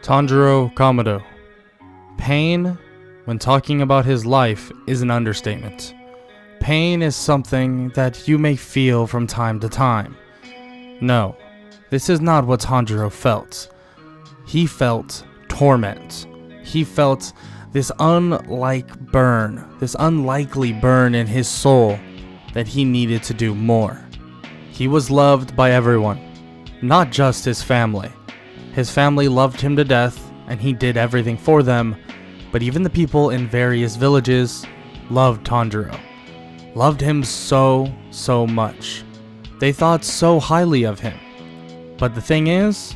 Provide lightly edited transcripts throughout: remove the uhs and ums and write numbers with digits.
Tanjiro Kamado. Pain, when talking about his life, is an understatement. Pain is something that you may feel from time to time. No, this is not what Tanjiro felt. He felt torment. He felt this unlikely burn in his soul that he needed to do more. He was loved by everyone, not just his family. His family loved him to death, and he did everything for them, but even the people in various villages loved Tanjiro. Loved him so much. They thought so highly of him. But the thing is,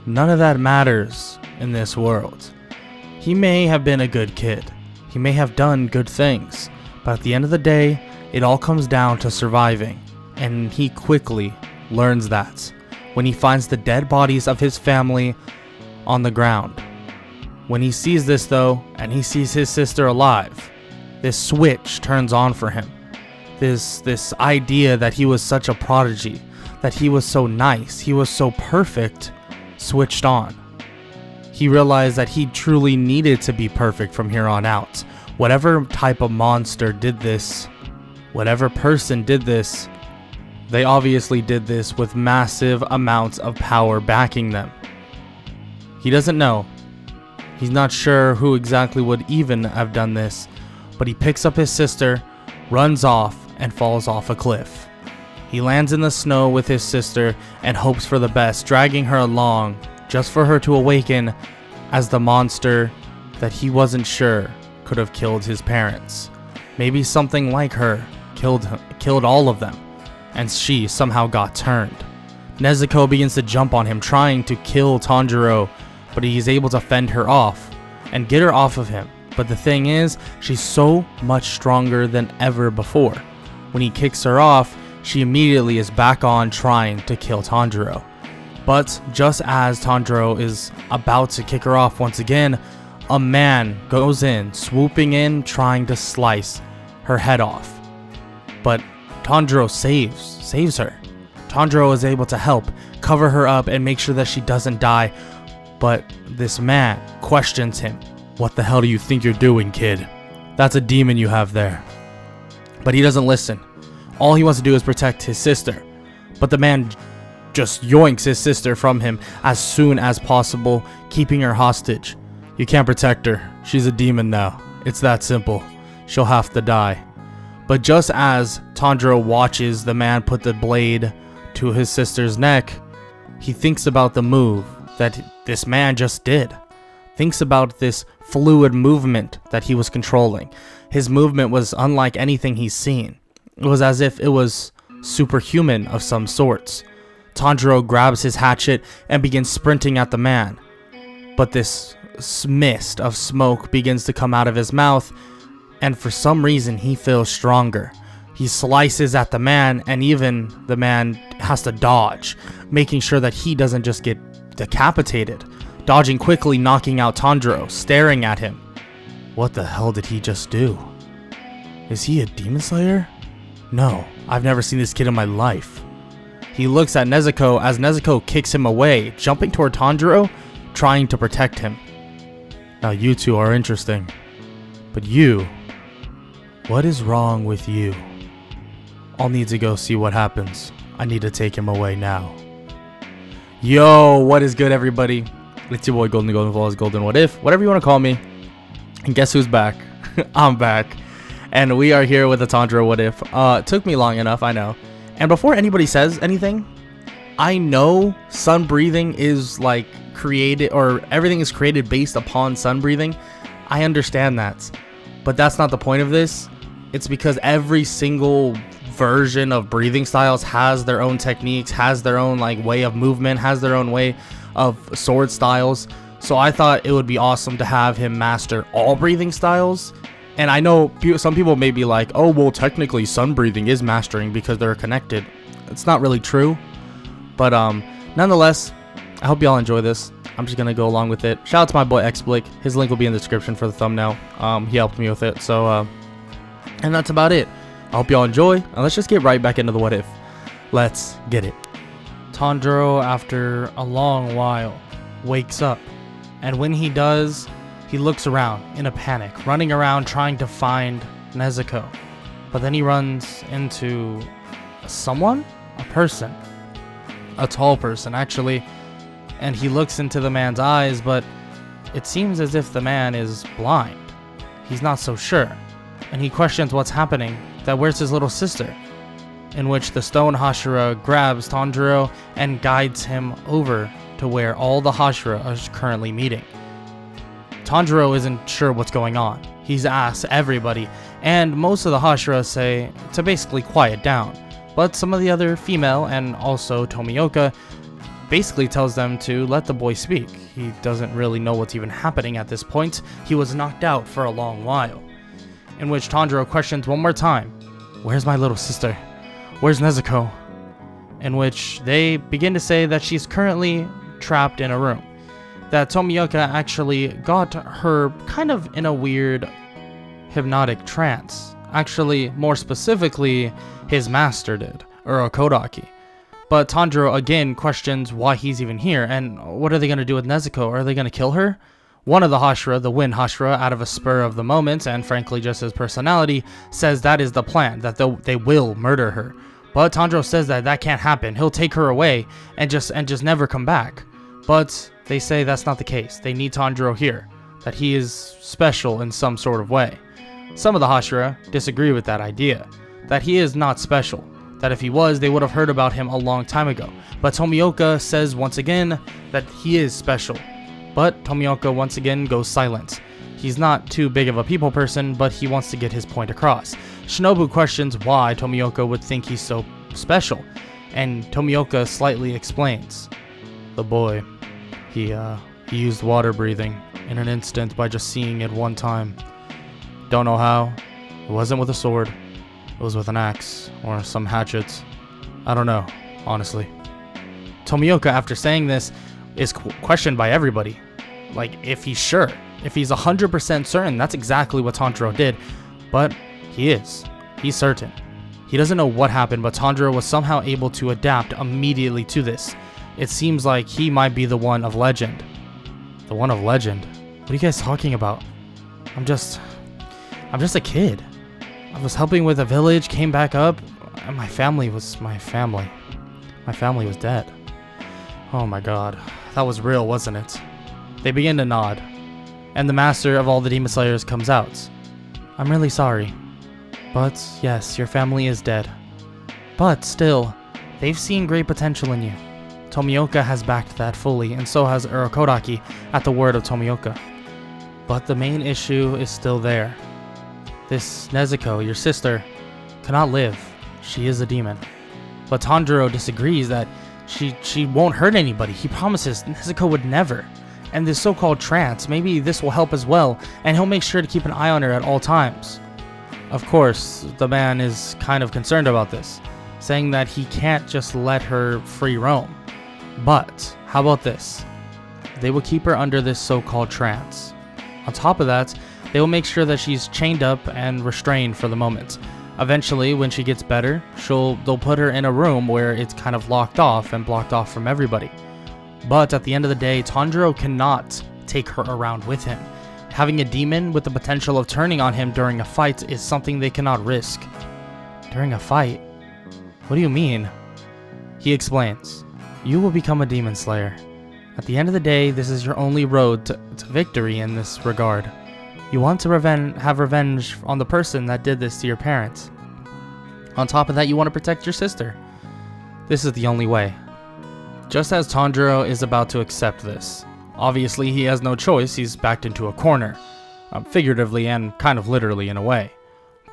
none of that matters in this world. He may have been a good kid. He may have done good things, but at the end of the day, it all comes down to surviving, and he quickly learns that when he finds the dead bodies of his family on the ground. When he sees this though, and he sees his sister alive, this switch turns on for him. This idea that he was such a prodigy, that he was so nice, he was so perfect, switched on. He realized that he truly needed to be perfect from here on out. Whatever type of monster did this, whatever person did this, they obviously did this with massive amounts of power backing them. He doesn't know. He's not sure who exactly would even have done this, but he picks up his sister, runs off, and falls off a cliff. He lands in the snow with his sister and hopes for the best, dragging her along just for her to awaken as the monster that he wasn't sure could have killed his parents. Maybe something like her killed all of them, and she somehow got turned. Nezuko begins to jump on him, trying to kill Tanjiro, but he's able to fend her off and get her off of him. But the thing is, she's so much stronger than ever before. When he kicks her off, she immediately is back on trying to kill Tanjiro. But just as Tanjiro is about to kick her off once again, a man goes in, swooping in, trying to slice her head off. But Tanjiro saves her. Tanjiro is able to help, cover her up, and make sure that she doesn't die. But this man questions him. What the hell do you think you're doing, kid? That's a demon you have there. But he doesn't listen. All he wants to do is protect his sister. But the man just yoinks his sister from him as soon as possible, keeping her hostage. You can't protect her. She's a demon now. It's that simple. She'll have to die. But just as Tanjiro watches the man put the blade to his sister's neck, he thinks about the move that this man just did. Thinks about this fluid movement that he was controlling. His movement was unlike anything he's seen. It was as if it was superhuman of some sorts. Tanjiro grabs his hatchet and begins sprinting at the man. But this mist of smoke begins to come out of his mouth, and for some reason he feels stronger. He slices at the man, and even the man has to dodge, making sure that he doesn't just get decapitated. Dodging quickly, knocking out Tanjiro, staring at him. What the hell did he just do? Is he a demon slayer? No, I've never seen this kid in my life. He looks at Nezuko as Nezuko kicks him away, jumping toward Tanjiro, trying to protect him. Now you two are interesting. But you, what is wrong with you? I'll need to go see what happens. I need to take him away now. Yo, what is good, everybody? It's your boy Golden Falls, Golden What If, whatever you want to call me. And guess who's back? I'm back. And we are here with a Tanjiro What If. It took me long enough, I know. And before anybody says anything, I know sun breathing is like created, or everything is created based upon sun breathing. I understand that. But that's not the point of this. It's because every single version of breathing styles has their own techniques, has their own like way of movement, has their own way of sword styles. So I thought it would be awesome to have him master all breathing styles. And I know some people may be like, oh, well, technically sun breathing is mastering because they're connected. It's not really true. But nonetheless, I hope y'all enjoy this. I'm just going to go along with it. Shout out to my boy XBlick. His link will be in the description for the thumbnail. He helped me with it. So, and that's about it. I hope y'all enjoy. And let's just get right back into the what if. Let's get it. Tanjiro, after a long while, wakes up And when he does, he looks around in a panic, running around trying to find Nezuko. But then he runs into someone? A person. A tall person, actually. And he looks into the man's eyes, but it seems as if the man is blind. He's not so sure. And he questions what's happening, that where's his little sister? In which the stone Hashira grabs Tanjiro and guides him over to where all the Hashira are currently meeting. Tanjiro isn't sure what's going on. He's asked everybody, and most of the Hashira say to basically quiet down. But some of the other female, and also Tomioka, basically tells them to let the boy speak. He doesn't really know what's even happening at this point. He was knocked out for a long while. In which Tanjiro questions one more time, "Where's my little sister? Where's Nezuko?" In which they begin to say that she's currently trapped in a room. That Tomioka actually got her kind of in a weird hypnotic trance. Actually, more specifically, his master did, Urokodaki. But Tanjiro again questions why he's even here, and what are they going to do with Nezuko? Are they going to kill her? One of the Hashira, the Wind Hashira, out of a spur of the moment, and frankly just his personality, says that is the plan, that they will murder her. But Tanjiro says that that can't happen. He'll take her away and just never come back. But they say that's not the case. They need Tanjiro here, that he is special in some sort of way. Some of the Hashira disagree with that idea, that he is not special, that if he was, they would have heard about him a long time ago. But Tomioka says once again that he is special. But Tomioka once again goes silent. He's not too big of a people person, but he wants to get his point across. Shinobu questions why Tomioka would think he's so special, and Tomioka slightly explains. The boy, he used water breathing in an instant by just seeing it one time. Don't know how. It wasn't with a sword. It was with an axe or some hatchets. I don't know, honestly. Tomioka, after saying this, is questioned by everybody. Like, if he's sure. If he's 100% certain, that's exactly what Tanjiro did. But he is. He's certain. He doesn't know what happened, but Tanjiro was somehow able to adapt immediately to this. It seems like he might be the one of legend. The one of legend? What are you guys talking about? I'm just a kid. I was helping with a village, came back up, and my family was my family. My family was dead. Oh my god. That was real, wasn't it? They begin to nod, and the master of all the Demon Slayers comes out. I'm really sorry, but yes, your family is dead. But still, they've seen great potential in you. Tomioka has backed that fully, and so has Urokodaki at the word of Tomioka. But the main issue is still there. This Nezuko, your sister, cannot live. She is a demon. But Tanjiro disagrees that she won't hurt anybody. He promises Nezuko would never. And this so-called trance, maybe this will help as well, and he'll make sure to keep an eye on her at all times. Of course, the man is kind of concerned about this, saying that he can't just let her free roam. But, how about this? They will keep her under this so-called trance. On top of that, they will make sure that she's chained up and restrained for the moment. Eventually, when she gets better, they'll put her in a room where it's kind of locked off and blocked off from everybody. But at the end of the day, Tanjiro cannot take her around with him. Having a demon with the potential of turning on him during a fight is something they cannot risk. During a fight? What do you mean? He explains. You will become a demon slayer. At the end of the day, this is your only road to victory in this regard. You want to have revenge on the person that did this to your parents. On top of that, you want to protect your sister. This is the only way. Just as Tanjiro is about to accept this, obviously he has no choice, he's backed into a corner. Figuratively and kind of literally in a way.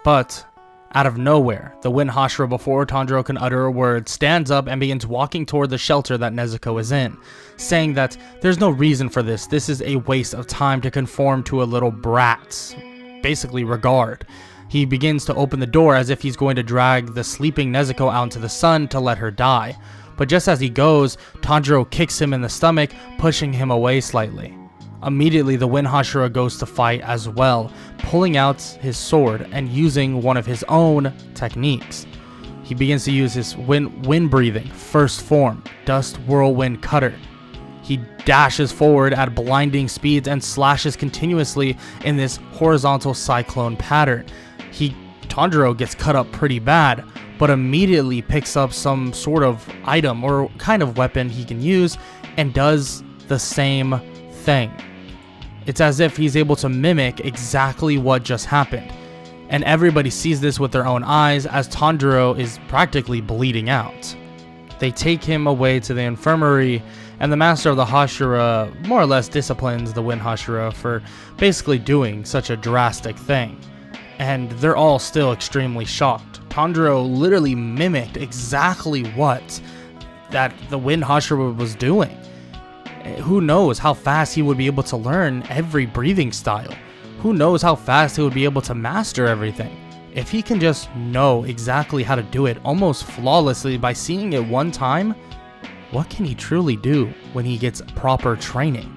But, out of nowhere, the Wind Hashira, before Tanjiro can utter a word, stands up and begins walking toward the shelter that Nezuko is in, saying that there's no reason for this. This is a waste of time to conform to a little brat's, basically, regard. He begins to open the door as if he's going to drag the sleeping Nezuko out into the sun to let her die. But just as he goes, Tanjiro kicks him in the stomach, pushing him away slightly. Immediately, the Wind Hashira goes to fight as well, pulling out his sword and using one of his own techniques. He begins to use his wind breathing, first form, Dust Whirlwind Cutter. He dashes forward at blinding speeds and slashes continuously in this horizontal cyclone pattern. Tanjiro gets cut up pretty bad, but immediately picks up some sort of item or kind of weapon he can use and does the same thing. It's as if he's able to mimic exactly what just happened. And everybody sees this with their own eyes as Tanjiro is practically bleeding out. They take him away to the infirmary, and the master of the Hashira more or less disciplines the Wind Hashira for basically doing such a drastic thing. And they're all still extremely shocked. Tanjiro literally mimicked exactly what that the Wind Hashira was doing. Who knows how fast he would be able to learn every breathing style? Who knows how fast he would be able to master everything? If he can just know exactly how to do it almost flawlessly by seeing it one time, what can he truly do when he gets proper training?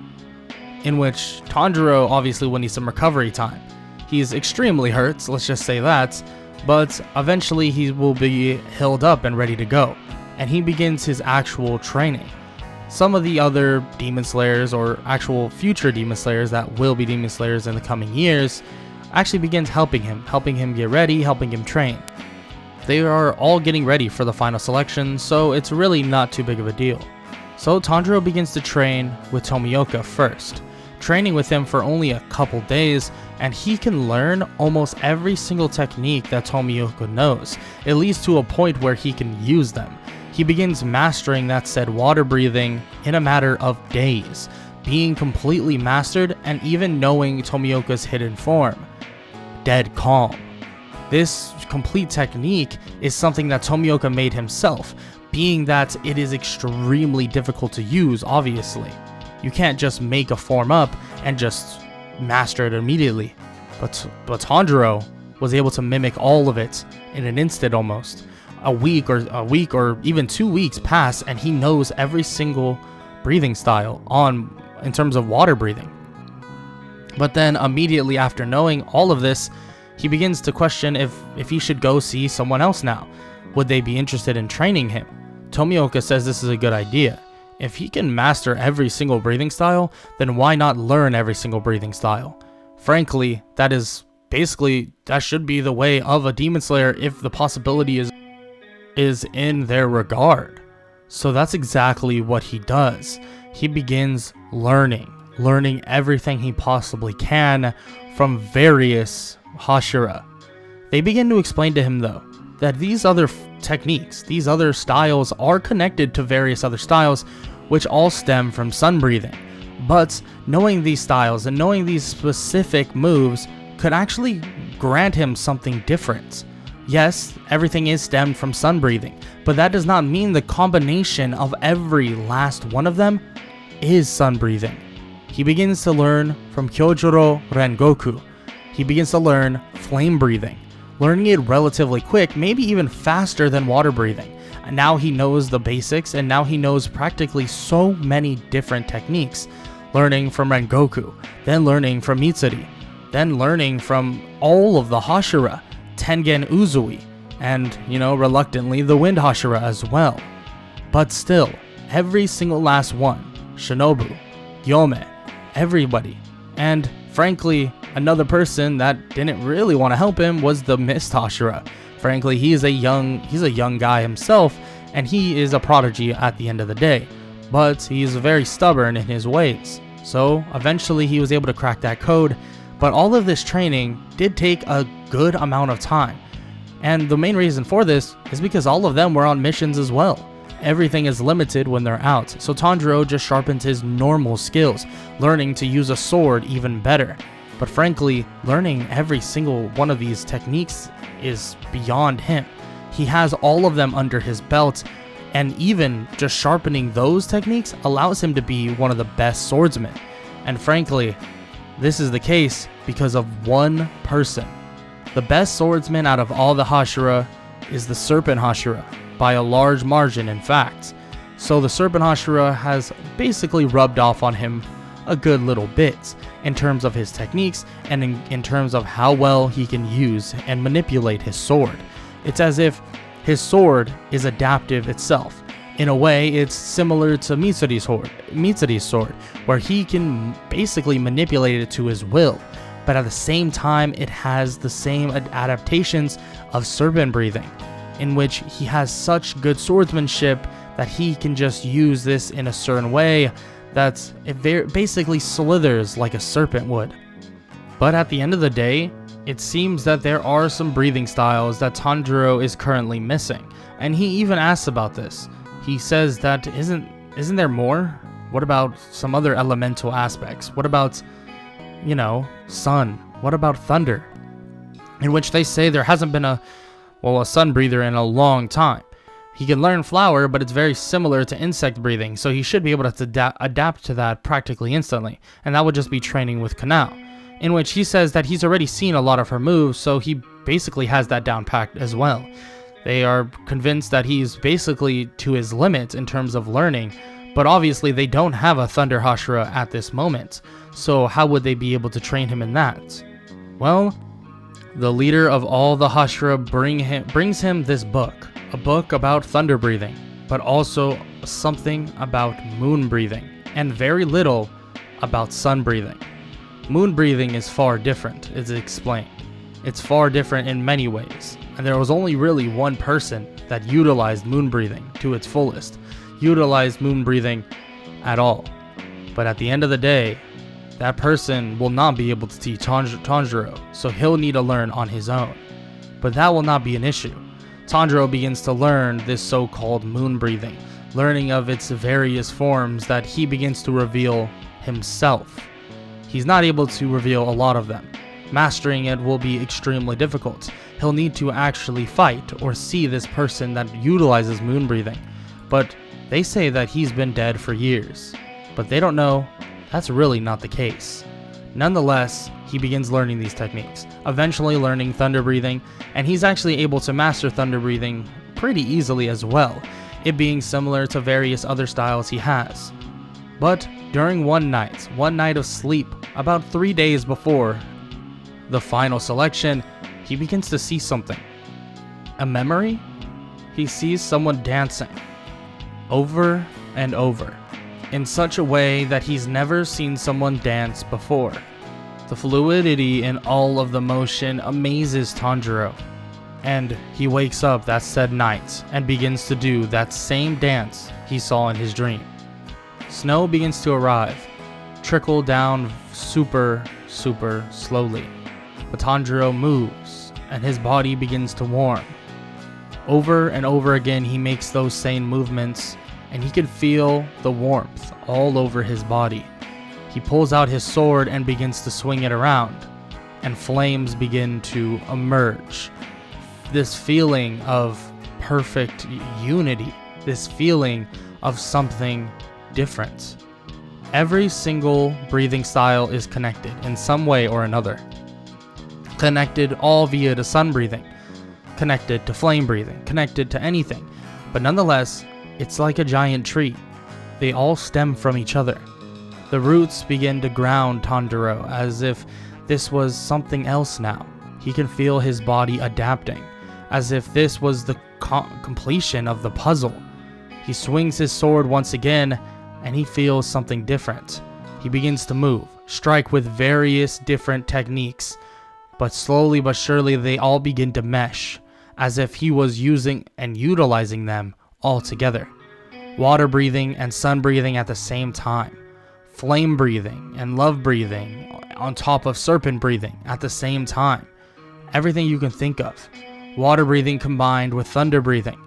In which Tanjiro obviously will need some recovery time. He's extremely hurt, let's just say that, but eventually he will be healed up and ready to go, and he begins his actual training. Some of the other Demon Slayers, or actual future Demon Slayers that will be Demon Slayers in the coming years, actually begins helping him get ready, helping him train. They are all getting ready for the final selection, so it's really not too big of a deal. So Tanjiro begins to train with Tomioka first, training with him for only a couple days, and he can learn almost every single technique that Tomioka knows, at least to a point where he can use them. He begins mastering that said water breathing in a matter of days, being completely mastered and even knowing Tomioka's hidden form, Dead Calm. This complete technique is something that Tomioka made himself, being that it is extremely difficult to use, obviously. You can't just make a form up and just master it immediately. But Tanjiro was able to mimic all of it in an instant almost. A week or even 2 weeks pass and he knows every single breathing style in terms of water breathing. But then immediately after knowing all of this, he begins to question if he should go see someone else now. Would they be interested in training him? Tomioka says this is a good idea. If he can master every single breathing style, then why not learn every single breathing style? Frankly, that should be the way of a Demon Slayer if the possibility is in their regard. So that's exactly what he does. He begins learning everything he possibly can from various Hashira. They begin to explain to him though that these other techniques, these other styles are connected to various other styles which all stem from sun breathing. But knowing these styles and knowing these specific moves could actually grant him something different. Yes, everything is stemmed from sun breathing, but that does not mean the combination of every last one of them is sun breathing. He begins to learn from Kyojuro Rengoku. He begins to learn flame breathing, learning it relatively quick, maybe even faster than water breathing. And now he knows the basics, and now he knows practically so many different techniques. Learning from Rengoku, then learning from Mitsuri, then learning from all of the Hashira, Tengen Uzui, and, reluctantly the Wind Hashira as well. But still, every single last one, Shinobu, Yome, everybody, and frankly, another person that didn't really want to help him was the Mist Hashira. Frankly, he's a young guy himself, and he is a prodigy at the end of the day, but he's very stubborn in his ways. So eventually he was able to crack that code, but all of this training did take a good amount of time. And the main reason for this is because all of them were on missions as well. Everything is limited when they're out, so Tanjiro just sharpens his normal skills, learning to use a sword even better. But frankly, learning every single one of these techniques is beyond him. He has all of them under his belt, and even just sharpening those techniques allows him to be one of the best swordsmen. And frankly, this is the case because of one person. The best swordsman out of all the Hashira is the Serpent Hashira, by a large margin in fact. So the Serpent Hashira has basically rubbed off on him a good little bit in terms of his techniques and in terms of how well he can use and manipulate his sword. It's as if his sword is adaptive itself. In a way, it's similar to Mitsuri's sword, where he can basically manipulate it to his will, but at the same time, it has the same adaptations of serpent breathing, in which he has such good swordsmanship that he can just use this in a certain way that it basically slithers like a serpent would. But at the end of the day, it seems that there are some breathing styles that Tanjiro is currently missing, and he even asks about this. He says that isn't there more? What about some other elemental aspects? What about, you know, sun? What about thunder? In which they say there hasn't been a sun breather in a long time. He can learn flower, but it's very similar to insect breathing, so he should be able to adapt to that practically instantly, and that would just be training with Kanao. In which he says that he's already seen a lot of her moves, so he basically has that down packed as well. They are convinced that he's basically to his limit in terms of learning, but obviously they don't have a Thunder Hashira at this moment, so how would they be able to train him in that? Well, the leader of all the Hashira brings him this book, a book about thunder breathing, but also something about moon breathing, and very little about sun breathing. Moon breathing is far different, it's explained. It's far different in many ways, and there was only really one person that utilized moon breathing to its fullest, utilized moon breathing at all. But at the end of the day, that person will not be able to teach Tanjiro, so he'll need to learn on his own. But that will not be an issue. Tanjiro begins to learn this so-called moon breathing, learning of its various forms that he begins to reveal himself. He's not able to reveal a lot of them. Mastering it will be extremely difficult. He'll need to actually fight or see this person that utilizes moon breathing. But they say that he's been dead for years. But they don't know that's really not the case. Nonetheless, he begins learning these techniques, eventually learning thunder breathing, and he's actually able to master thunder breathing pretty easily as well, it being similar to various other styles he has. But during one night of sleep, about 3 days before the final selection, he begins to see something. A memory? He sees someone dancing over and over in such a way that he's never seen someone dance before. The fluidity in all of the motion amazes Tanjiro, and he wakes up that said night and begins to do that same dance he saw in his dream. Snow begins to arrive, trickle down super slowly, but Tanjiro moves and his body begins to warm. Over and over again he makes those same movements, and he can feel the warmth all over his body. He pulls out his sword and begins to swing it around, and flames begin to emerge. This feeling of perfect unity, this feeling of something different. Every single breathing style is connected in some way or another. Connected all via the sun breathing, connected to flame breathing, connected to anything. But nonetheless, it's like a giant tree. They all stem from each other. The roots begin to ground Tanjiro as if this was something else now. He can feel his body adapting, as if this was the completion of the puzzle. He swings his sword once again, and he feels something different. He begins to move, strike with various different techniques, but slowly but surely they all begin to mesh, as if he was using and utilizing them all together. Water breathing and sun breathing at the same time. Flame breathing and love breathing on top of serpent breathing at the same time. Everything you can think of. Water breathing combined with thunder breathing.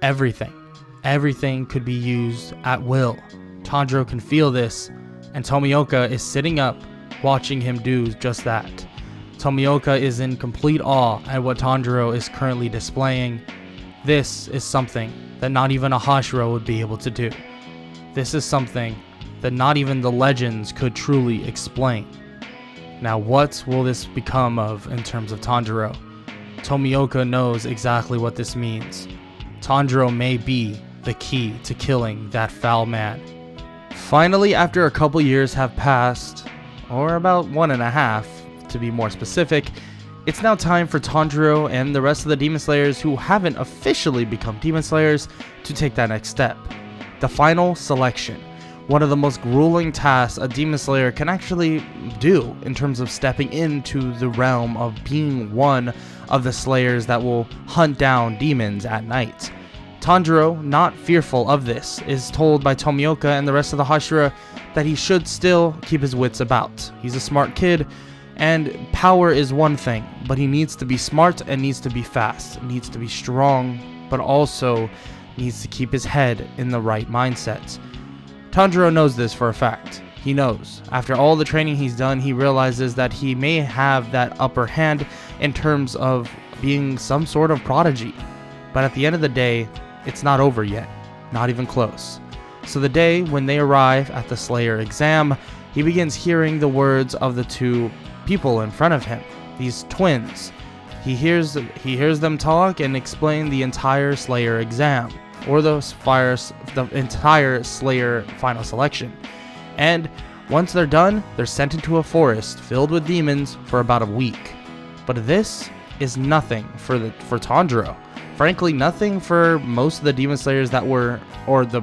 Everything could be used at will. Tanjiro can feel this, and Tomioka is sitting up watching him do just that. Tomioka is in complete awe at what Tanjiro is currently displaying. This is something that not even a Hashira would be able to do. This is something that not even the legends could truly explain. Now what will this become of in terms of Tanjiro? Tomioka knows exactly what this means. Tanjiro may be the key to killing that foul man. Finally, after a couple years have passed, or about 1.5 to be more specific, It's now time for Tanjiro and the rest of the Demon Slayers who haven't officially become Demon Slayers to take that next step. The final selection. One of the most grueling tasks a Demon Slayer can actually do in terms of stepping into the realm of being one of the Slayers that will hunt down demons at night. Tanjiro, not fearful of this, is told by Tomioka and the rest of the Hashira that he should still keep his wits about. He's a smart kid, and power is one thing, but he needs to be smart and needs to be fast, needs to be strong, but also needs to keep his head in the right mindset. Tanjiro knows this for a fact. He knows. After all the training he's done, he realizes that he may have that upper hand in terms of being some sort of prodigy. But at the end of the day, it's not over yet. Not even close. So the day when they arrive at the Slayer exam, he begins hearing the words of the two people in front of him, these twins. He hears them talk and explain the entire Slayer exam, or the entire Slayer final selection. And once they're done, they're sent into a forest filled with demons for about a week. But this is nothing for Tanjiro. Frankly, nothing for most of the Demon Slayers that were, or the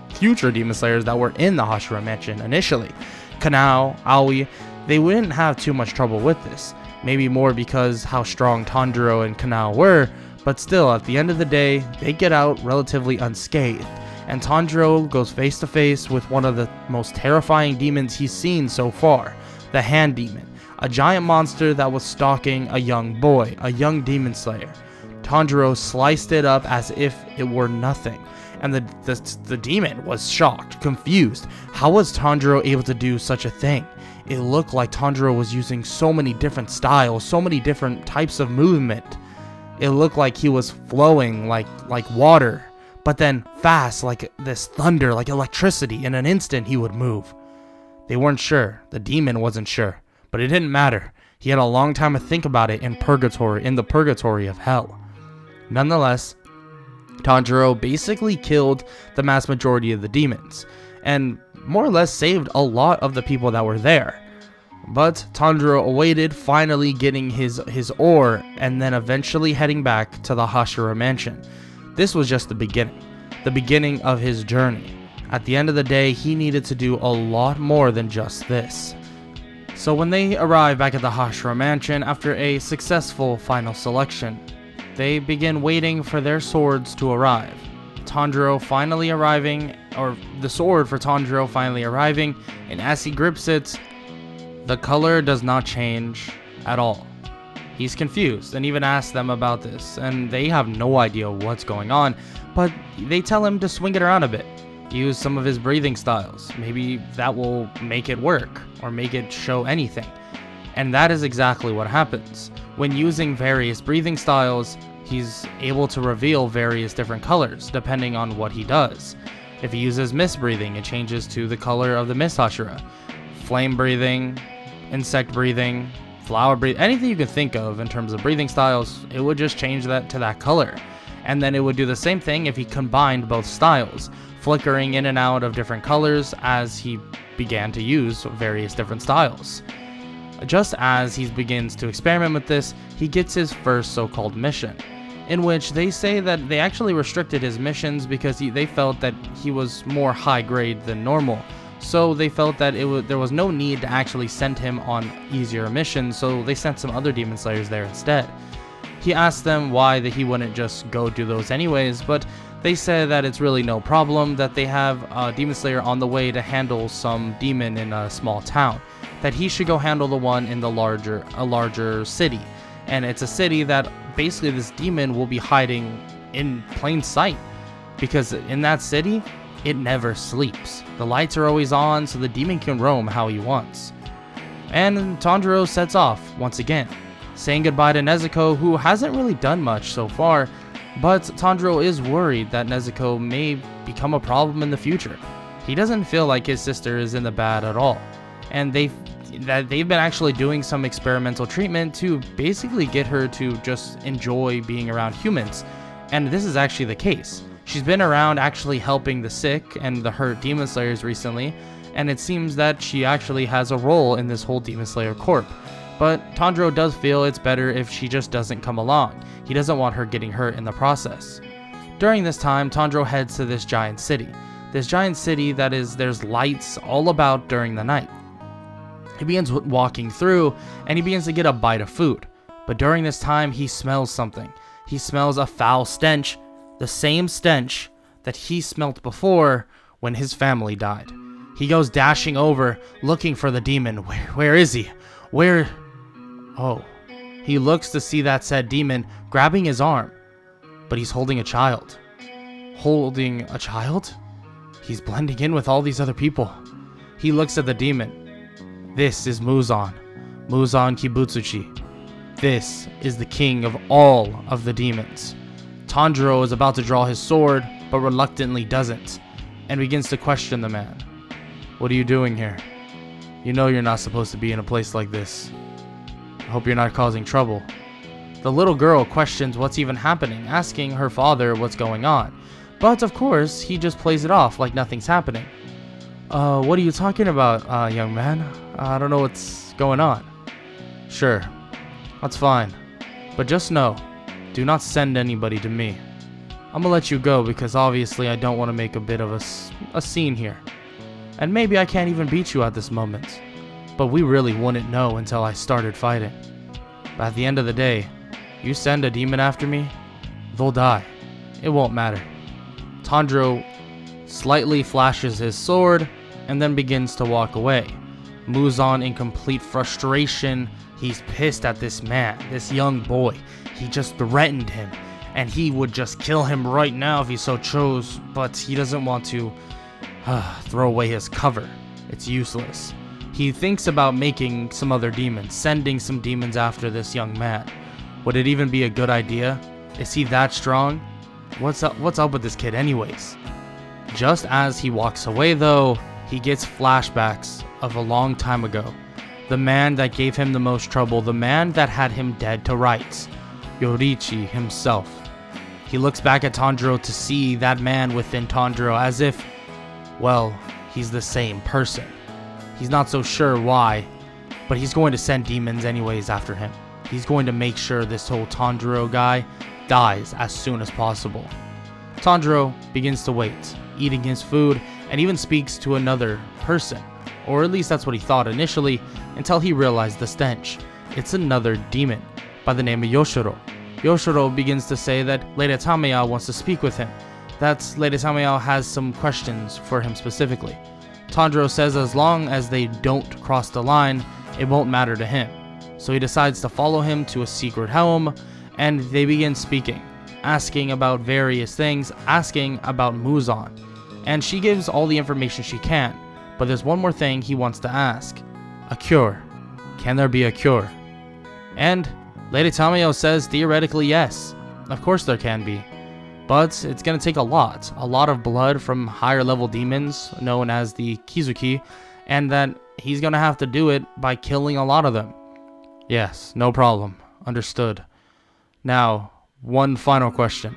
future Demon Slayers that were in the Hashira Mansion initially. Kanao, Aoi, they wouldn't have too much trouble with this. Maybe more because how strong Tanjiro and Kanao were, but still, at the end of the day, they get out relatively unscathed. And Tanjiro goes face to face with one of the most terrifying demons he's seen so far, the Hand Demon, a giant monster that was stalking a young boy, a young Demon Slayer. Tanjiro sliced it up as if it were nothing, and the demon was shocked, confused. How was Tanjiro able to do such a thing? It looked like Tanjiro was using so many different styles, so many different types of movement. It looked like he was flowing like water, but then fast like this thunder, like electricity. In an instant he would move. They weren't sure. The demon wasn't sure, but it didn't matter. He had a long time to think about it in the purgatory of hell. Nonetheless, Tanjiro basically killed the mass majority of the demons, and more or less saved a lot of the people that were there. But Tanjiro awaited finally getting his ore, and then eventually heading back to the Hashira Mansion. This was just the beginning of his journey. At the end of the day, he needed to do a lot more than just this. So when they arrive back at the Hashira Mansion after a successful final selection, they begin waiting for their swords to arrive. Tanjiro finally arriving, or the sword for Tanjiro finally arriving, and as he grips it, the color does not change at all. He's confused and even asks them about this, and they have no idea what's going on, but they tell him to swing it around a bit. Use some of his breathing styles. Maybe that will make it work, or make it show anything. And that is exactly what happens. When using various breathing styles, he's able to reveal various different colors, depending on what he does. If he uses mist breathing, it changes to the color of the mist Hashira. Flame breathing, insect breathing, flower breathing, anything you can think of in terms of breathing styles, it would just change that to that color. And then it would do the same thing if he combined both styles, flickering in and out of different colors as he began to use various different styles. Just as he begins to experiment with this, he gets his first so-called mission, in which they say that they actually restricted his missions because they felt that he was more high grade than normal. So they felt that there was no need to actually send him on easier missions, so they sent some other Demon Slayers there instead. He asked them why he wouldn't just go do those anyways, but they said that it's really no problem, that they have a Demon Slayer on the way to handle some demon in a small town, that he should go handle the one in a larger city. And it's a city that basically this demon will be hiding in plain sight, because in that city, it never sleeps. The lights are always on, so the demon can roam how he wants. And Tanjiro sets off once again, saying goodbye to Nezuko, who hasn't really done much so far, but Tanjiro is worried that Nezuko may become a problem in the future. He doesn't feel like his sister is in the bad at all, and they've been actually doing some experimental treatment to basically get her to just enjoy being around humans, and this is actually the case. She's been around actually helping the sick and the hurt Demon Slayers recently, and it seems that she actually has a role in this whole Demon Slayer corp. but Tanjiro does feel it's better if she just doesn't come along. He doesn't want her getting hurt in the process. During this time, Tanjiro heads to this giant city. This giant city that is, there's lights all about during the night. He begins walking through, and he begins to get a bite of food. But during this time, he smells something. He smells a foul stench, the same stench that he smelt before when his family died. He goes dashing over, looking for the demon. Where is he? Where? Oh. He looks to see that said demon grabbing his arm. But he's holding a child. Holding a child? He's blending in with all these other people. He looks at the demon. This is Muzan. Muzan Kibutsuchi. This is the king of all of the demons. Tanjiro is about to draw his sword, but reluctantly doesn't, and begins to question the man. What are you doing here? You know you're not supposed to be in a place like this. I hope you're not causing trouble. The little girl questions what's even happening, asking her father what's going on. But of course, he just plays it off like nothing's happening. What are you talking about, young man? I don't know what's going on. Sure, that's fine. But just know, do not send anybody to me. I'm gonna let you go because obviously I don't want to make a bit of a scene here. And maybe I can't even beat you at this moment. But we really wouldn't know until I started fighting. But at the end of the day, you send a demon after me, they'll die. It won't matter. Tanjiro slightly flashes his sword and then begins to walk away. Muzan in complete frustration. He's pissed at this man, this young boy. He just threatened him, and he would just kill him right now if he so chose, but he doesn't want to throw away his cover. It's useless. He thinks about making some other demons, sending some demons after this young man. Would it even be a good idea? Is he that strong? What's up with this kid anyways? Just as he walks away though, he gets flashbacks of a long time ago. The man that gave him the most trouble, the man that had him dead to rights, Yoriichi himself. He looks back at Tanjiro to see that man within Tanjiro as if, well, he's the same person. He's not so sure why, but he's going to send demons anyways after him. He's going to make sure this whole Tanjiro guy dies as soon as possible. Tanjiro begins to wait, eating his food, and even speaks to another person. Or at least that's what he thought initially, until he realized the stench. It's another demon by the name of Yoshiro. Yoshiro begins to say that Lady Tamiya wants to speak with him, that Lady Tamiya has some questions for him specifically. Tanjiro says as long as they don't cross the line, it won't matter to him. So he decides to follow him to a secret home, and they begin speaking, asking about various things, asking about Muzan. And she gives all the information she can, but there's one more thing he wants to ask. A cure. Can there be a cure? And Lady Tamiyo says theoretically yes. Of course there can be. But it's going to take a lot of blood from higher level demons known as the Kizuki, and that he's going to have to do it by killing a lot of them. Yes, no problem. Understood. Now, one final question.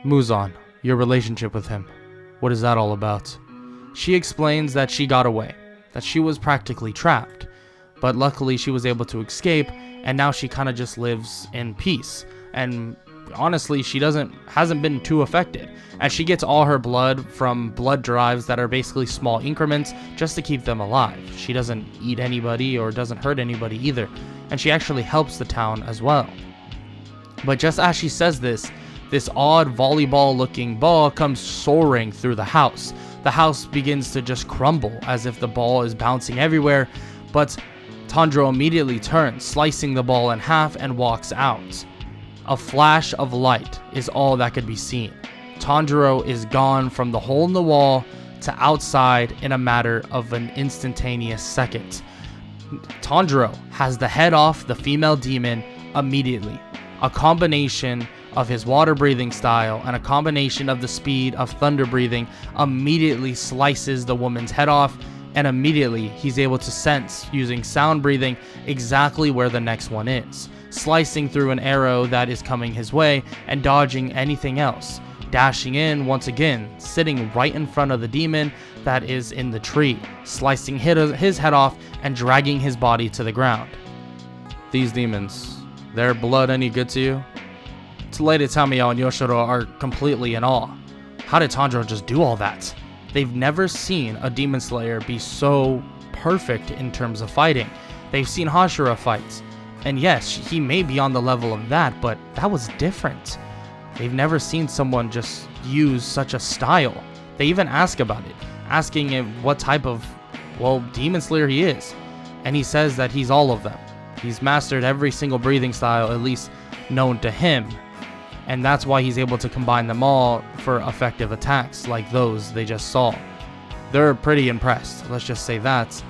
Muzan, your relationship with him. What is that all about? She explains that she got away, that she was practically trapped, but luckily she was able to escape, and now she kind of just lives in peace. And honestly, she hasn't been too affected, as she gets all her blood from blood drives that are basically small increments just to keep them alive. She doesn't eat anybody or doesn't hurt anybody either, and she actually helps the town as well. But just as she says this odd volleyball looking ball comes soaring through the house. The house begins to just crumble as if the ball is bouncing everywhere, but Tanjiro immediately turns, slicing the ball in half and walks out. A flash of light is all that could be seen. Tanjiro is gone from the hole in the wall to outside in a matter of an instantaneous second. Tanjiro has the head off the female demon immediately. A combination of his water breathing style and a combination of the speed of thunder breathing immediately slices the woman's head off, and immediately he's able to sense, using sound breathing, exactly where the next one is, slicing through an arrow that is coming his way and dodging anything else, dashing in once again, sitting right in front of the demon that is in the tree, slicing his head off and dragging his body to the ground. these demons, their blood any good to you? Lady Tamiyo and Yoshiro are completely in awe. How did Tanjiro just do all that? They've never seen a demon slayer be so perfect in terms of fighting. They've seen Hashira fights, and yes, he may be on the level of that, but that was different. They've never seen someone just use such a style. They even ask about it, asking him what type of, well, demon slayer he is, and he says that he's all of them. He's mastered every single breathing style, at least known to him. And that's why he's able to combine them all for effective attacks like those they just saw. They're pretty impressed, let's just say that.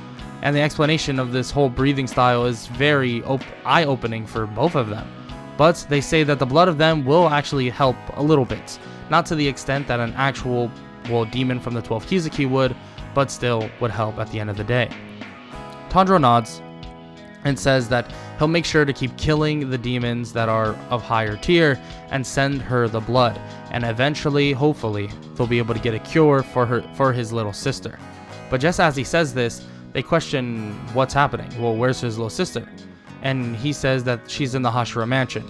And the explanation of this whole breathing style is very eye-opening for both of them. But they say that the blood of them will actually help a little bit. Not to the extent that an actual, well, demon from the 12 Kizuki would, but still would help at the end of the day. Tanjiro nods and says that he'll make sure to keep killing the demons that are of higher tier and send her the blood, and eventually, hopefully, they'll be able to get a cure for his little sister. But just as he says this, they question what's happening. Well, where's his little sister? And he says that she's in the Hashira mansion,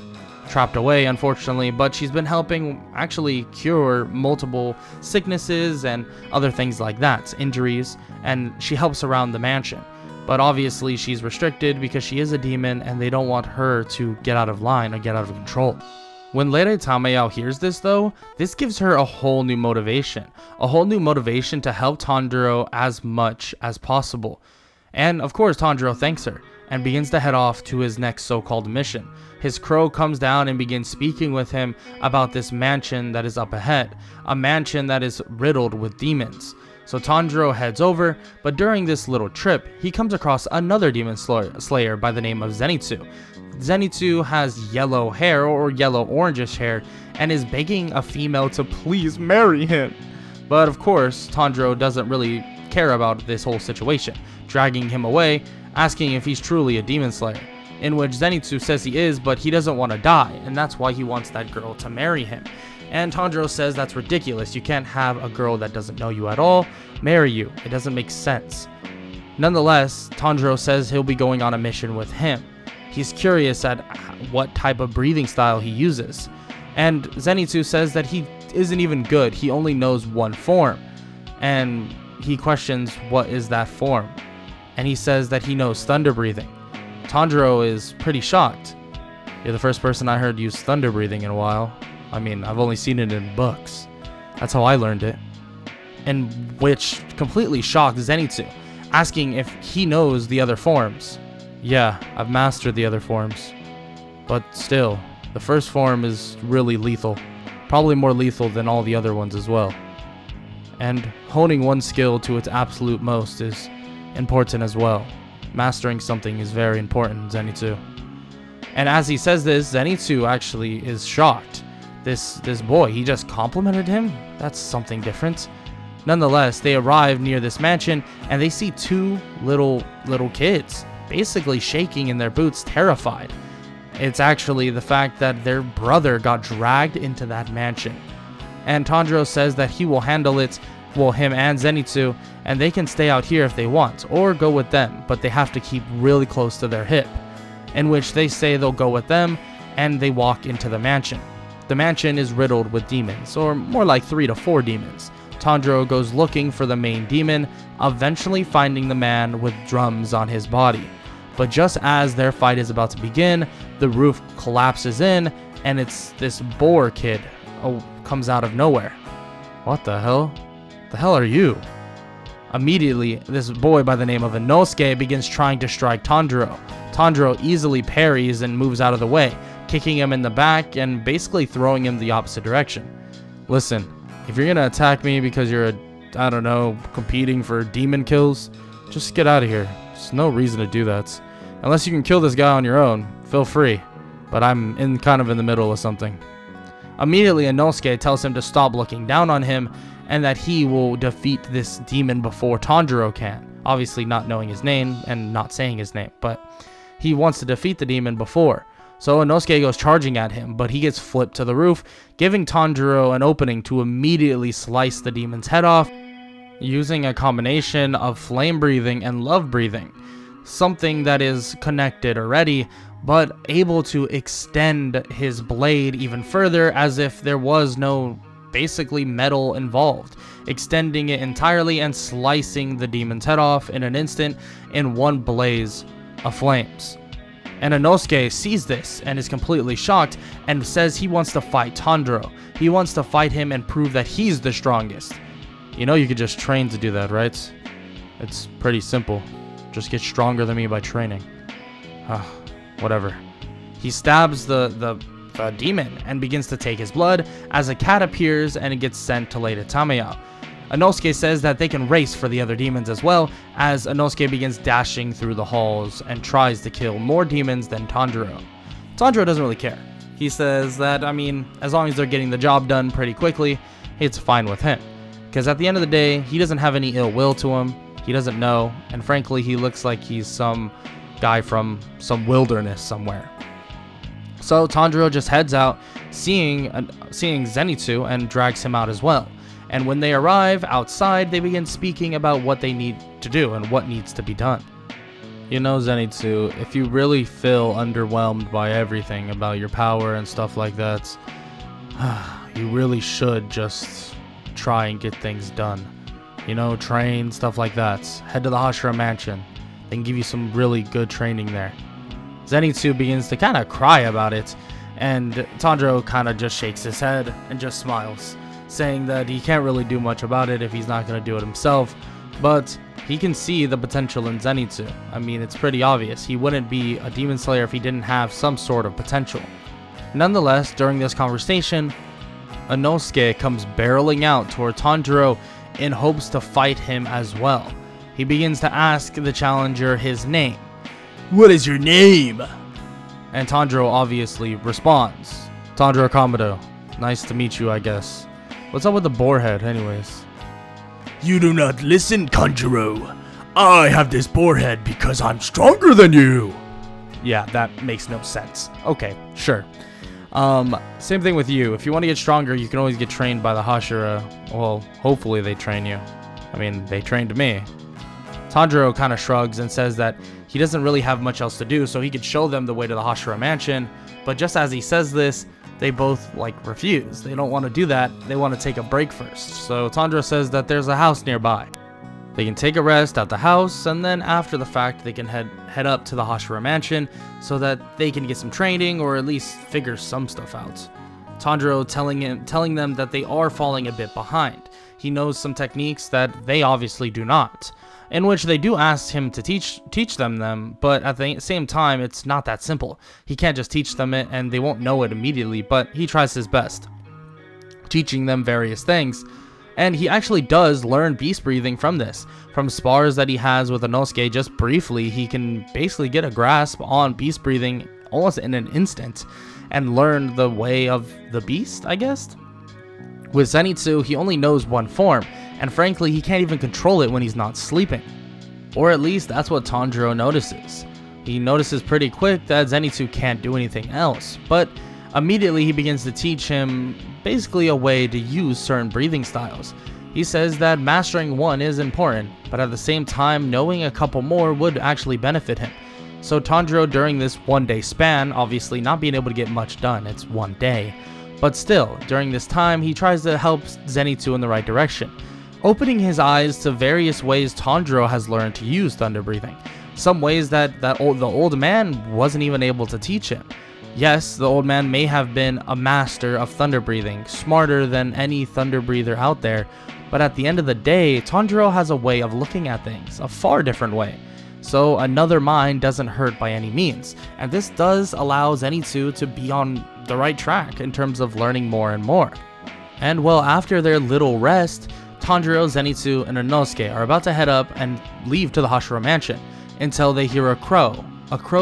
trapped away unfortunately, but she's been helping actually cure multiple sicknesses and other things like that, injuries, and she helps around the mansion. But obviously she's restricted because she is a demon and they don't want her to get out of line or get out of control. When Lady Tamiyo hears this though, this gives her a whole new motivation. A whole new motivation to help Tanjiro as much as possible. And of course Tanjiro thanks her and begins to head off to his next so-called mission. His crow comes down and begins speaking with him about this mansion that is up ahead. A mansion that is riddled with demons. So Tanjiro heads over, but during this little trip, he comes across another demon slayer by the name of Zenitsu. Zenitsu has yellow hair, or yellow-orangish hair, and is begging a female to please marry him. But of course, Tanjiro doesn't really care about this whole situation, dragging him away, asking if he's truly a demon slayer, in which Zenitsu says he is, but he doesn't want to die, and that's why he wants that girl to marry him. And Tanjiro says that's ridiculous. You can't have a girl that doesn't know you at all marry you. It doesn't make sense. Nonetheless, Tanjiro says he'll be going on a mission with him. He's curious at what type of breathing style he uses. And Zenitsu says that he isn't even good. He only knows one form. And he questions what is that form. And he says that he knows thunder breathing. Tanjiro is pretty shocked. You're the first person I heard use thunder breathing in a while. I mean, I've only seen it in books. That's how I learned it. And which completely shocked Zenitsu, asking if he knows the other forms. Yeah, I've mastered the other forms. But still, the first form is really lethal. Probably more lethal than all the other ones as well. And honing one skill to its absolute most is important as well. Mastering something is very important, Zenitsu. And as he says this, Zenitsu actually is shocked. This boy, he just complimented him? That's something different. Nonetheless, they arrive near this mansion and they see two little kids, basically shaking in their boots, terrified. It's actually the fact that their brother got dragged into that mansion. And Tanjiro says that he will handle it, well, him and Zenitsu, and they can stay out here if they want, or go with them, but they have to keep really close to their hip. In which they say they'll go with them, and they walk into the mansion. The mansion is riddled with demons, or more like 3 to 4 demons. Tanjiro goes looking for the main demon, eventually finding the man with drums on his body. But just as their fight is about to begin, the roof collapses in, and it's this boar kid comes out of nowhere. What the hell? The hell are you? Immediately, this boy by the name of Inosuke begins trying to strike Tanjiro. Tanjiro easily parries and moves out of the way, kicking him in the back and basically throwing him the opposite direction. Listen, if you're gonna attack me because you're I don't know, competing for demon kills, just get out of here. There's no reason to do that. Unless you can kill this guy on your own, feel free. But I'm kind of in the middle of something. Immediately, Inosuke tells him to stop looking down on him and that he will defeat this demon before Tanjiro can. Obviously not knowing his name and not saying his name, but he wants to defeat the demon before. So Inosuke goes charging at him, but he gets flipped to the roof, giving Tanjiro an opening to immediately slice the demon's head off, using a combination of flame breathing and love breathing. Something that is connected already, but able to extend his blade even further as if there was no basically metal involved, extending it entirely and slicing the demon's head off in an instant in one blaze of flames. And Inosuke sees this and is completely shocked and says he wants to fight Tanjiro. He wants to fight him and prove that he's the strongest. You know you could just train to do that, right? It's pretty simple. Just get stronger than me by training. Whatever. He stabs the demon and begins to take his blood as a cat appears and it gets sent to Lady Tamayo. Inosuke says that they can race for the other demons as well, as Inosuke begins dashing through the halls and tries to kill more demons than Tanjiro. Tanjiro doesn't really care. He says that, I mean, as long as they're getting the job done pretty quickly, it's fine with him. Because at the end of the day, he doesn't have any ill will to him, he doesn't know, and frankly, he looks like he's some guy from some wilderness somewhere. So Tanjiro just heads out, seeing Zenitsu, and drags him out as well. And when they arrive outside, they begin speaking about what they need to do and what needs to be done. You know, Zenitsu, if you really feel underwhelmed by everything about your power and stuff like that, you really should just try and get things done. You know, train, stuff like that. Head to the Hashira Mansion. They can give you some really good training there. Zenitsu begins to kind of cry about it, and Tanjiro kind of just shakes his head and just smiles, saying that he can't really do much about it if he's not going to do it himself, but he can see the potential in Zenitsu. I mean, it's pretty obvious. He wouldn't be a demon slayer if he didn't have some sort of potential. Nonetheless, during this conversation, Inosuke comes barreling out toward Tanjiro in hopes to fight him as well. He begins to ask the challenger his name. "What is your name?" And Tanjiro obviously responds, "Tanjiro Kamado. Nice to meet you, I guess. What's up with the boar head, anyways?" "You do not listen, Tanjiro. I have this boar head because I'm stronger than you." Yeah, that makes no sense. Okay, sure. Same thing with you. If you want to get stronger, you can always get trained by the Hashira. Well, hopefully they train you. I mean, they trained me. Tanjiro kind of shrugs and says that he doesn't really have much else to do, so he could show them the way to the Hashira Mansion. But just as he says this, they both, refuse. They don't want to do that. They want to take a break first. So Tanjiro says that there's a house nearby. They can take a rest at the house, and then after the fact, they can head up to the Hashira Mansion so that they can get some training or at least figure some stuff out. Tanjiro telling them that they are falling a bit behind. He knows some techniques that they obviously do not, in which they do ask him to teach them, but at the same time, it's not that simple. He can't just teach them it and they won't know it immediately, but he tries his best, teaching them various things. And he actually does learn beast breathing from this. From spars that he has with Inosuke just briefly, he can basically get a grasp on beast breathing almost in an instant and learn the way of the beast, I guess? With Zenitsu, he only knows one form, and frankly, he can't even control it when he's not sleeping. Or at least that's what Tanjiro notices. He notices pretty quick that Zenitsu can't do anything else, but immediately he begins to teach him basically a way to use certain breathing styles. He says that mastering one is important, but at the same time, knowing a couple more would actually benefit him. So Tanjiro, during this one-day span, obviously not being able to get much done, it's one day, but still, during this time, he tries to help Zenitsu in the right direction, opening his eyes to various ways Tanjiro has learned to use thunder breathing, some ways that the old man wasn't even able to teach him. Yes, the old man may have been a master of thunder breathing, smarter than any thunder breather out there, but at the end of the day, Tanjiro has a way of looking at things, a far different way. So another mind doesn't hurt by any means, and this does allow Zenitsu to be on the right track in terms of learning more and more. And well, after their little rest, Tanjiro, Zenitsu, and Inosuke are about to head up and leave to the Hashira Mansion until they hear a crow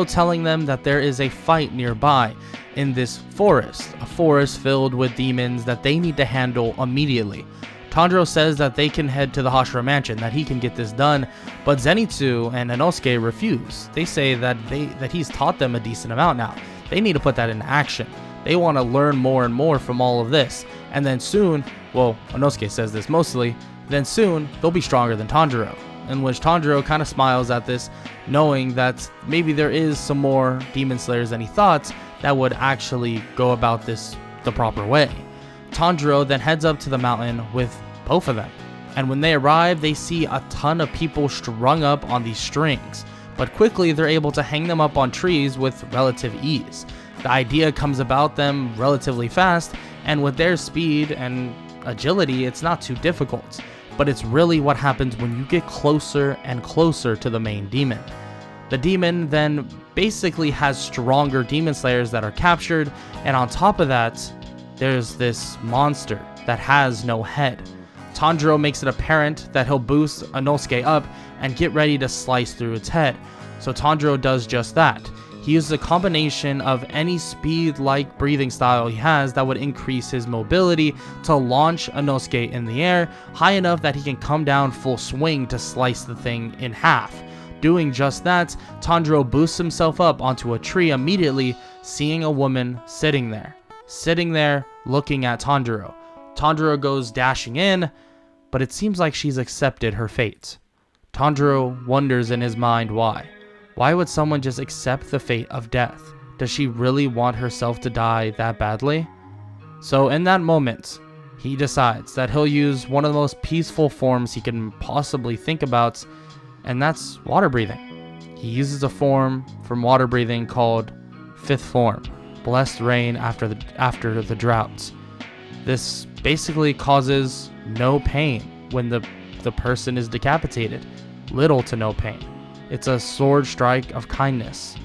telling them that there is a fight nearby in this forest, a forest filled with demons that they need to handle immediately. Tanjiro says that they can head to the Hashira Mansion, that he can get this done, but Zenitsu and Inosuke refuse. They say that he's taught them a decent amount now. They need to put that into action. They want to learn more and more from all of this, and then soon, well, Inosuke says this mostly, then soon they'll be stronger than Tanjiro. in which Tanjiro kind of smiles at this, knowing that maybe there is some more demon slayers than he thought that would actually go about this the proper way. Tanjiro then heads up to the mountain with both of them, and when they arrive, they see a ton of people strung up on these strings, but quickly they're able to hang them up on trees with relative ease. The idea comes about them relatively fast, and with their speed and agility, it's not too difficult, but it's really what happens when you get closer and closer to the main demon. The demon then basically has stronger demon slayers that are captured, and on top of that, there's this monster that has no head. Tanjiro makes it apparent that he'll boost Inosuke up and get ready to slice through its head, so Tanjiro does just that. He uses a combination of any speed-like breathing style he has that would increase his mobility to launch Inosuke in the air high enough that he can come down full swing to slice the thing in half. Doing just that, Tanjiro boosts himself up onto a tree immediately, seeing a woman sitting there looking at Tanjiro. Tanjiro goes dashing in, but it seems like she's accepted her fate. Tanjiro wonders in his mind why. Why would someone just accept the fate of death? Does she really want herself to die that badly? So in that moment, he decides that he'll use one of the most peaceful forms he can possibly think about, and that's water breathing. He uses a form from water breathing called Fifth Form, Blessed Rain after the droughts. This basically causes no pain when the person is decapitated. Little to no pain. It's a sword strike of kindness.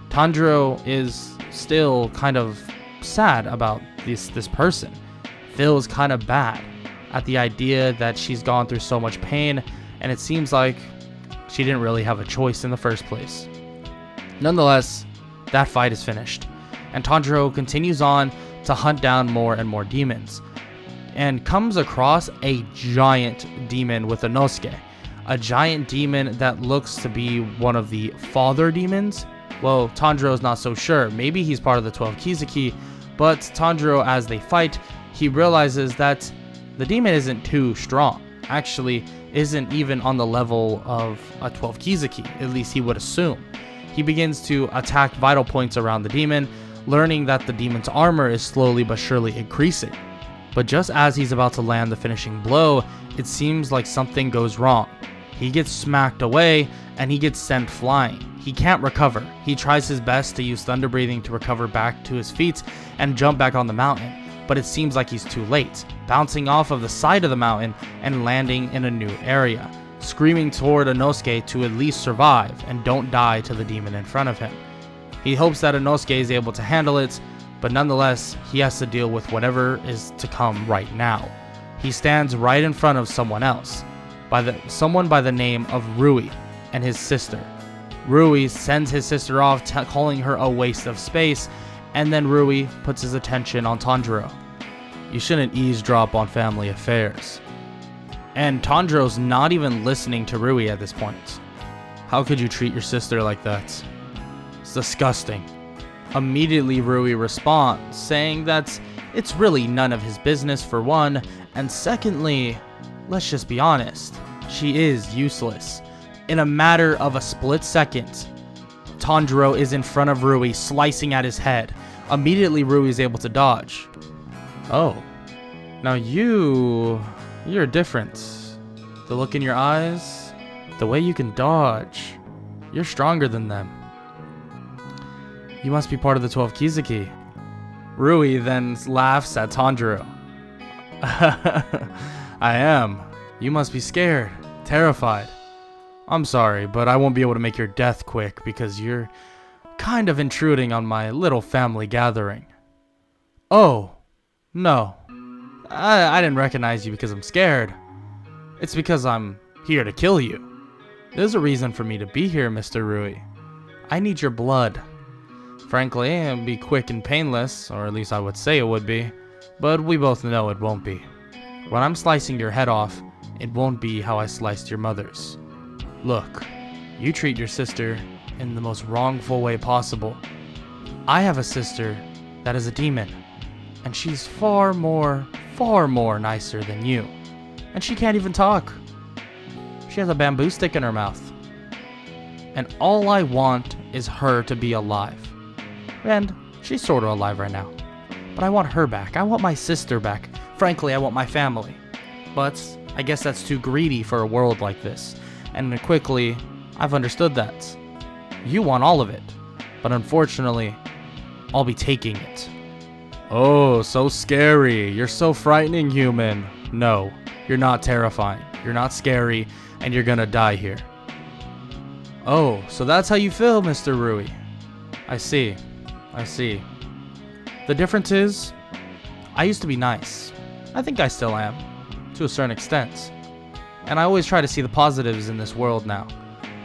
Tanjiro is still kind of sad about this person. Feels kind of bad at the idea that she's gone through so much pain, and it seems like she didn't really have a choice in the first place. Nonetheless, that fight is finished, and Tanjiro continues on to hunt down more and more demons, and comes across a giant demon with Inosuke. A giant demon that looks to be one of the father demons. Well, Tanjiro's not so sure. Maybe he's part of the 12 Kizuki, but Tanjiro, as they fight, he realizes that the demon isn't too strong. Actually, isn't even on the level of a 12 Kizuki, at least he would assume. He begins to attack vital points around the demon, learning that the demon's armor is slowly but surely increasing. But just as he's about to land the finishing blow, it seems like something goes wrong. He gets smacked away, and he gets sent flying. He can't recover. He tries his best to use thunder breathing to recover back to his feet and jump back on the mountain, but it seems like he's too late, bouncing off of the side of the mountain and landing in a new area, screaming toward Inosuke to at least survive and don't die to the demon in front of him. He hopes that Inosuke is able to handle it, but nonetheless, he has to deal with whatever is to come right now. He stands right in front of someone else. Someone by the name of Rui and his sister. Rui sends his sister off, calling her a waste of space, and then Rui puts his attention on Tanjiro. You shouldn't eavesdrop on family affairs. And Tanjiro's not even listening to Rui at this point. How could you treat your sister like that? It's disgusting. Immediately Rui responds, saying that it's really none of his business for one, and secondly, let's just be honest, she is useless. In a matter of a split second, Tanjiro is in front of Rui, slicing at his head. Immediately Rui is able to dodge. Oh, now you're different. The look in your eyes, the way you can dodge, you're stronger than them. You must be part of the 12 Kizuki. Rui then laughs at Tanjiro. I am. You must be scared, terrified. I'm sorry, but I won't be able to make your death quick because you're kind of intruding on my little family gathering. Oh, no. I didn't recognize you because I'm scared. It's because I'm here to kill you. There's a reason for me to be here, Mr. Rui. I need your blood. Frankly, it would be quick and painless, or at least I would say it would be, but we both know it won't be. When I'm slicing your head off, it won't be how I sliced your mother's. Look, you treat your sister in the most wrongful way possible. I have a sister that is a demon, and she's far more nicer than you. And she can't even talk. She has a bamboo stick in her mouth. And all I want is her to be alive. And she's sort of alive right now. But I want her back. I want my sister back. Frankly, I want my family. But I guess that's too greedy for a world like this. And quickly, I've understood that. You want all of it. But unfortunately, I'll be taking it. Oh, so scary. You're so frightening, human. No, you're not terrifying. You're not scary, and you're gonna die here. Oh, so that's how you feel, Mr. Rui. I see. I see. The difference is, I used to be nice. I think I still am, to a certain extent. And I always try to see the positives in this world now.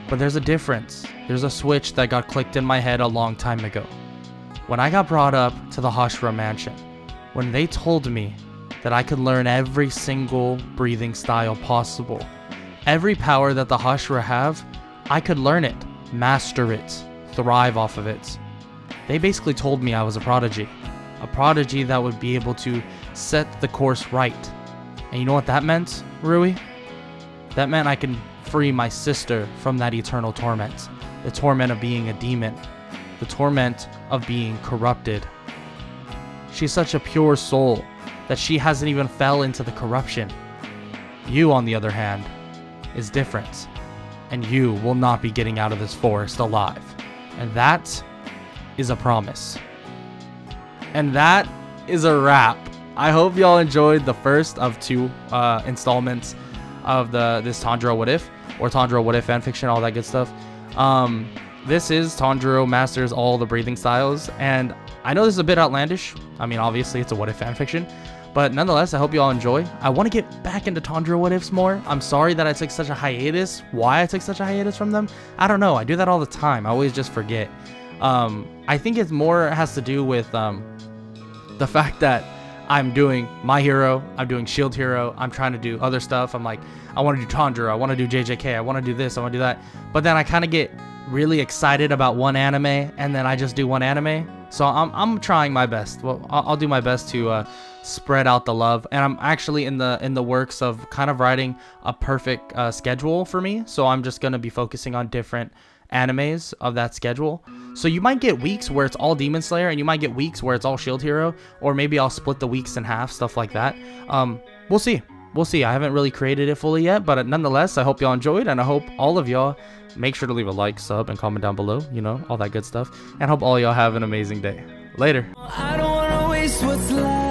But there's a difference. There's a switch that got clicked in my head a long time ago. When I got brought up to the Hashira mansion, when they told me that I could learn every single breathing style possible, every power that the Hashira have, I could learn it, master it, thrive off of it. They basically told me I was a prodigy that would be able to set the course right. And you know what that meant, Rui? That meant I can free my sister from that eternal torment. The torment of being a demon. The torment of being corrupted. She's such a pure soul that she hasn't even fell into the corruption. You, on the other hand, is different. And you will not be getting out of this forest alive. And that is a promise. And that is a wrap. I hope y'all enjoyed the first of 2 installments of this Tanjiro What If, or Tanjiro What If fanfiction, all that good stuff. This is Tanjiro masters all the breathing styles, and I know this is a bit outlandish. I mean, obviously it's a What If fanfiction, but nonetheless, I hope you all enjoy. I want to get back into Tanjiro What Ifs more. I'm sorry that I took such a hiatus. Why I took such a hiatus from them, I don't know. I do that all the time. I always just forget. I think it's more has to do with the fact that I'm doing My Hero, I'm doing Shield Hero, I'm trying to do other stuff. I'm like, I want to do Tanjiro, I want to do JJK, I want to do this, I want to do that. But then I kind of get really excited about one anime, and then I just do one anime. So I'm trying my best. Well, I'll do my best to spread out the love. And I'm actually in the works of kind of writing a perfect schedule for me. So I'm just gonna be focusing on different animes of that schedule. So you might get weeks where it's all Demon Slayer, and you might get weeks where it's all Shield Hero, or maybe I'll split the weeks in half, stuff like that. We'll see. We'll see. I haven't really created it fully yet, but nonetheless, I hope y'all enjoyed, and I hope all of y'all make sure to leave a like, sub, and comment down below, you know, all that good stuff. And hope all y'all have an amazing day. Later. I don't wanna waste what's left.